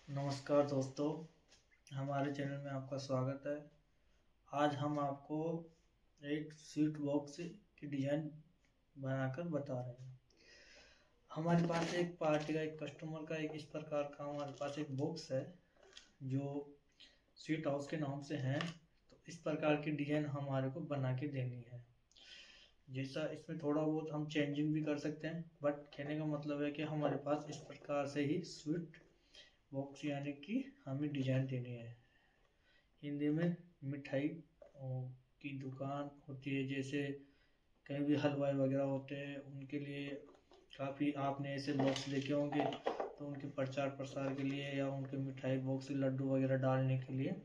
नमस्कार दोस्तों, हमारे चैनल में आपका स्वागत है। आज हम आपको एक स्वीट बॉक्स की डिज़ाइन बनाकर बता रहे हैं। हमारे पास एक पार्टी का, एक कस्टमर का एक इस प्रकार का हमारे पास एक बॉक्स है जो स्वीट हाउस के नाम से है। तो इस प्रकार की डिज़ाइन हमारे को बना के देनी है। जैसा इसमें थोड़ा बहुत हम चेंजिंग भी कर सकते हैं, बट कहने का मतलब है कि हमारे पास इस प्रकार से ही स्वीट बॉक्स यानी कि हमें डिजाइन देनी है। हिंदी में मिठाई की दुकान होती है, जैसे कहीं भी हलवाई वगैरह होते हैं उनके लिए काफ़ी आपने ऐसे बॉक्स देखे होंगे, तो उनके प्रचार प्रसार के लिए या उनके मिठाई बॉक्स लड्डू वगैरह डालने के लिए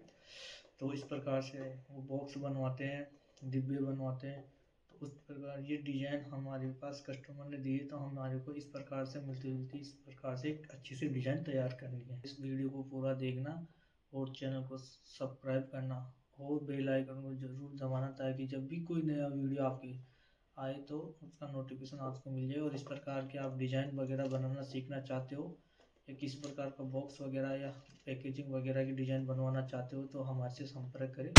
तो इस प्रकार से वो बॉक्स बनवाते हैं, डिब्बे बनवाते हैं। तो उस प्रकार ये डिज़ाइन हमारे पास कस्टमर ने दी है, तो हमारे को इस प्रकार से मिलती जुलती इस प्रकार से एक अच्छी सी डिज़ाइन तैयार करनी है। इस वीडियो को पूरा देखना और चैनल को सब्सक्राइब करना और बेल आइकन को जरूर दबाना, ताकि जब भी कोई नया वीडियो आपकी आए तो उसका नोटिफिकेशन आपको मिल जाए। और इस प्रकार के आप डिज़ाइन वगैरह बनाना सीखना चाहते हो या किसी प्रकार का बॉक्स वगैरह या पैकेजिंग वगैरह की डिज़ाइन बनवाना चाहते हो तो हमारे से संपर्क करें।